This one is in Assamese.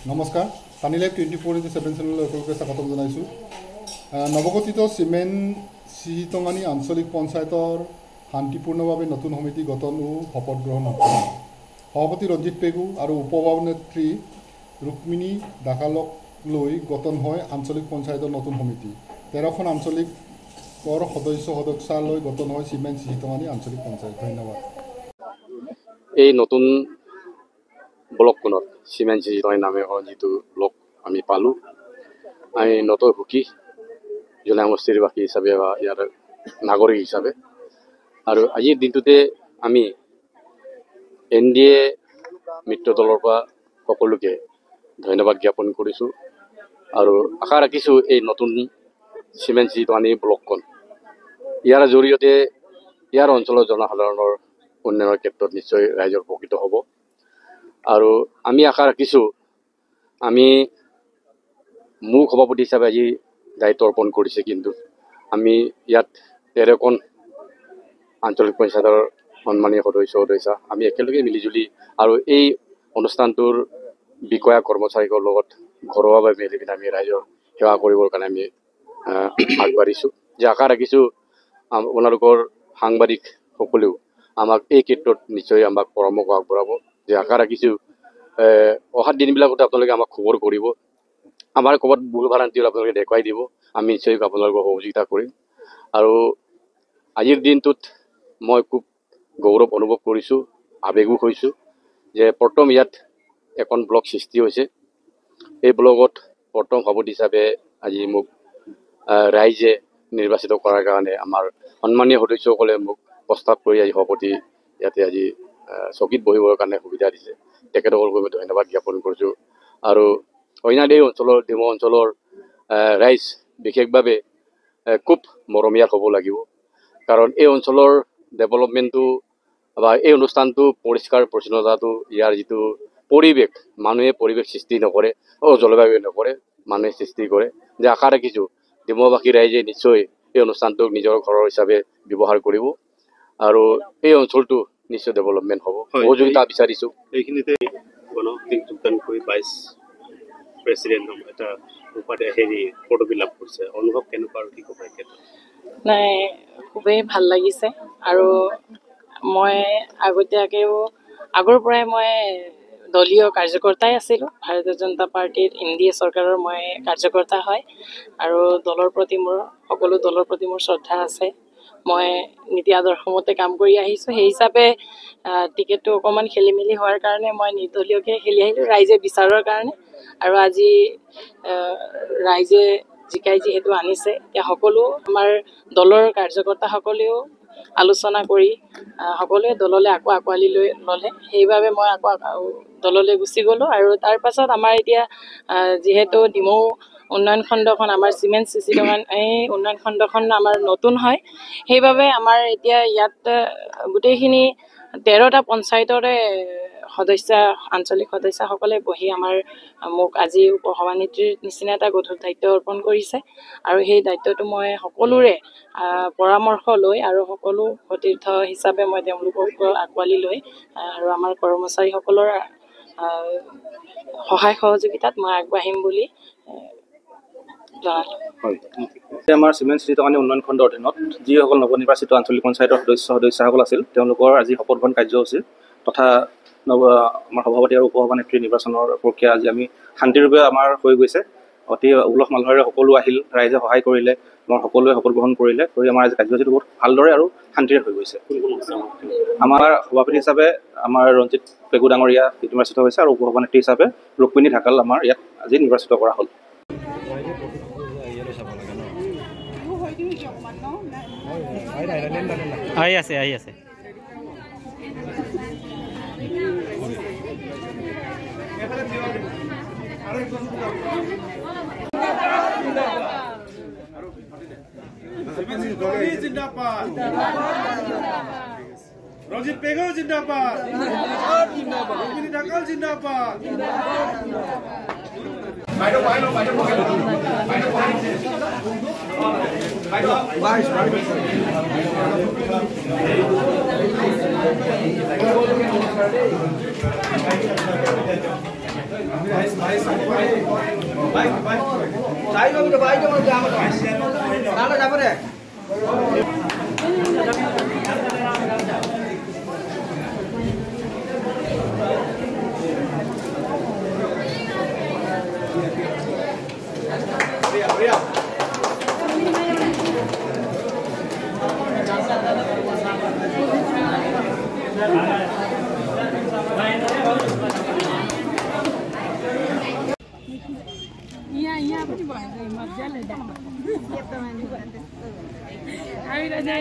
নমস্কাৰ পানী লাইভ 24/7 চেনেললৈ সকলোকে স্বাগতম জনাইছোঁ। নৱগঠিত চিমেণ্ট চিহিতঙানী আঞ্চলিক পঞ্চায়তৰ শান্তিপূৰ্ণভাৱে নতুন সমিতি গঠনো শপত গ্ৰহণ কৰা। সভাপতি ৰঞ্জিত পেগু আৰু উপসভানেত্ৰী ৰুক্মিণী দাকালক লৈ গঠন হয় আঞ্চলিক পঞ্চায়তৰ নতুন সমিতি। 13খন আঞ্চলিকৰ সদস্যালৈ গঠন হয় চিমেণ্ট চিহিতঙানী আঞ্চলিক পঞ্চায়ত। ধন্যবাদ। এই নতুন ব্লকখনত চিমেণ্ট চিহিতঙানী নামে যিটো ব্লক আমি পালোঁ, আমি নতুন সুখী জনসমষ্টিৰ বাসী হিচাপে বা ইয়াৰ নাগৰিক হিচাপে। আৰু আজিৰ দিনটোতে আমি NDA মিত্ৰ দলৰ পৰা সকলোকে ধন্যবাদ জ্ঞাপন কৰিছোঁ আৰু আশা ৰাখিছোঁ এই নতুন চিমেণ্ট চিহিতঙানী ব্লকখন ইয়াৰ জৰিয়তে ইয়াৰ অঞ্চলৰ জনসাধাৰণৰ উন্নয়নৰ ক্ষেত্ৰত নিশ্চয় ৰাইজৰ উপকৃত হ'ব। আৰু আমি আশা ৰাখিছোঁ আমি মুখ সভাপতি হিচাপে আজি দায়িত্ব অৰ্পণ কৰিছে, কিন্তু আমি ইয়াত 13খন আঞ্চলিক পঞ্চায়তৰ সন্মানীয় সদস্যা আমি একেলগে মিলিজুলি আৰু এই অনুষ্ঠানটোৰ বিষয়া কৰ্মচাৰীৰ লগত ঘৰুৱাভাৱে মিলি পিনে আমি ৰাইজৰ সেৱা কৰিবৰ কাৰণে আমি আগবাঢ়িছোঁ। যে আশা ৰাখিছোঁ আপোনালোকৰ সাংবাদিকসকলেও আমাক এই ক্ষেত্ৰত নিশ্চয় আমাক পৰামৰ্শ আগবঢ়াব। যে আশা ৰাখিছোঁ অহা দিনবিলাকতে আপোনালোকে আমাক খবৰ কৰিব, আমাৰ ক'ৰবাত ভুল ভ্ৰান্তি আপোনালোকে দেখুৱাই দিব, আমি নিশ্চয় আপোনালোকক সহযোগিতা কৰিম। আৰু আজিৰ দিনটোত মই খুব গৌৰৱ অনুভৱ কৰিছোঁ, আৱেগিক হৈছোঁ যে প্ৰথম ইয়াত এখন ব্লক সৃষ্টি হৈছে। এই ব্লকত প্ৰথম সভাপতি হিচাপে আজি মোক ৰাইজে নিৰ্বাচিত কৰাৰ কাৰণে আমাৰ সন্মানীয় সদস্যসকলে মোক প্ৰস্তাৱ কৰি আজি সভাপতি ইয়াতে আজি চকীত বহিবৰ কাৰণে সুবিধা দিছে, তেখেতসকলক মই ধন্যবাদ জ্ঞাপন কৰিছোঁ। আৰু অন্যান্য এই অঞ্চলৰ ডিমৌ অঞ্চলৰ ৰাইজ বিশেষভাৱে খুব মৰমীয়াল হ'ব লাগিব, কাৰণ এই অঞ্চলৰ ডেভেলপমেণ্টটো বা এই অনুষ্ঠানটো পৰিষ্কাৰ পৰিচ্ছন্নতাটো ইয়াৰ যিটো পৰিৱেশ, মানুহে পৰিৱেশ সৃষ্টি নকৰে, জলবায়ু নকৰে, মানুহে সৃষ্টি কৰে। যে আশা ৰাখিছোঁ ডিমৌবাসী ৰাইজে নিশ্চয় এই অনুষ্ঠানটোক নিজৰ ঘৰৰ হিচাপে ব্যৱহাৰ কৰিব আৰু এই অঞ্চলটো নিশ্চয় ডেভেলপমেণ্ট হ'ব। সহযোগিতা বিচাৰিছোঁ। এইখিনিতে গণশক্তি যোগদান কৰি ভাইচ প্ৰেচিডেণ্ট এটা উপাধি পদবী লাভ কৰিছে, অনুভৱ কেনেকুৱা আৰু কি ক'ব? নাই, খুবেই ভাল লাগিছে। আৰু মই আগতীয়াকৈও আগৰ পৰাই মই দলীয় কাৰ্যকৰ্তাই আছিলোঁ। ভাৰতীয় জনতা পাৰ্টিৰ NDA চৰকাৰৰ মই কাৰ্যকৰ্তা হয় আৰু দলৰ প্ৰতি মোৰ সকলো দলৰ প্ৰতি মোৰ শ্ৰদ্ধা আছে। মই নীতি আদৰ্শমতে কাম কৰি আহিছোঁ। সেই হিচাপে টিকেটটো অকণমান খেলি মেলি হোৱাৰ কাৰণে মই নিৰ্দলীয়কৈ খেলি আহিলোঁ ৰাইজে বিচাৰৰ কাৰণে। আৰু আজি ৰাইজে জিকাই যিহেতু আনিছে, এতিয়া সকলো আমাৰ দলৰ কাৰ্যকৰ্তাসকলেও আলোচনা কৰি সকলোৱে দললৈ আকৌ আঁকোৱালি লৈ ল'লে। সেইবাবে মই আকৌ দললৈ গুচি গ'লোঁ। আৰু তাৰ পাছত আমাৰ এতিয়া যিহেতু ডিমৌ উন্নয়ন খণ্ডখন আমাৰ চিমেণ্ট চিহিতঙানী এই উন্নয়ন খণ্ডখন আমাৰ নতুন হয়, সেইবাবে আমাৰ এতিয়া ইয়াত গোটেইখিনি 13টা পঞ্চায়তৰে আঞ্চলিক সদস্যাসকলে বহি মোক আজি উপসভানেত্ৰীৰ নিচিনা এটা গধুৰ দায়িত্ব অৰ্পণ কৰিছে। আৰু সেই দায়িত্বটো মই সকলোৰে পৰামৰ্শ লৈ আৰু সকলো সতীৰ্থ হিচাপে মই তেওঁলোকক আঁকোৱালি লৈ আৰু আমাৰ কৰ্মচাৰীসকলৰ সহায় সহযোগিতাত মই আগবাঢ়িম বুলি জনালোঁ। আমাৰ চিমেণ্ট চিহিতঙানী উন্নয়ন খণ্ডৰ অধীনত যিসকল নৱনিৰ্বাচিত আঞ্চলিক পঞ্চায়তৰ সদস্যসকল আছিল, তেওঁলোকৰ আজি শপত গ্ৰহণ কাৰ্যসূচী তথা আমাৰ সভাপতি আৰু উপসভানেত্ৰী নিৰ্বাচনৰ প্ৰক্ৰিয়া আজি আমি শান্তিৰূপে আমাৰ হৈ গৈছে। অতি উলহ মালহেৰে সকলো আহিল, ৰাইজে সহায় কৰিলে, আমাৰ সকলোৱে শপত গ্ৰহণ কৰিলে, কৰি আমাৰ আজি কাৰ্যসূচীটো বহুত ভালদৰে আৰু শান্তিৰে হৈ গৈছে। আমাৰ সভাপতি হিচাপে আমাৰ ৰঞ্জিত পেগু ডাঙৰীয়া নিৰ্বাচিত হৈছে আৰু উপসভানেত্ৰী হিচাপে ৰুক্মিণী ঢাকাল আমাৰ ইয়াত আজি নিৰ্বাচিত কৰা হ'ল। আহি আছে ৰঞ্জিত পেগু জিন্দাবাদ, ৰুক্মিণী ঢাকাল জিন্দাবাদ। यहाँ पनि भयो मजाले हामीलाई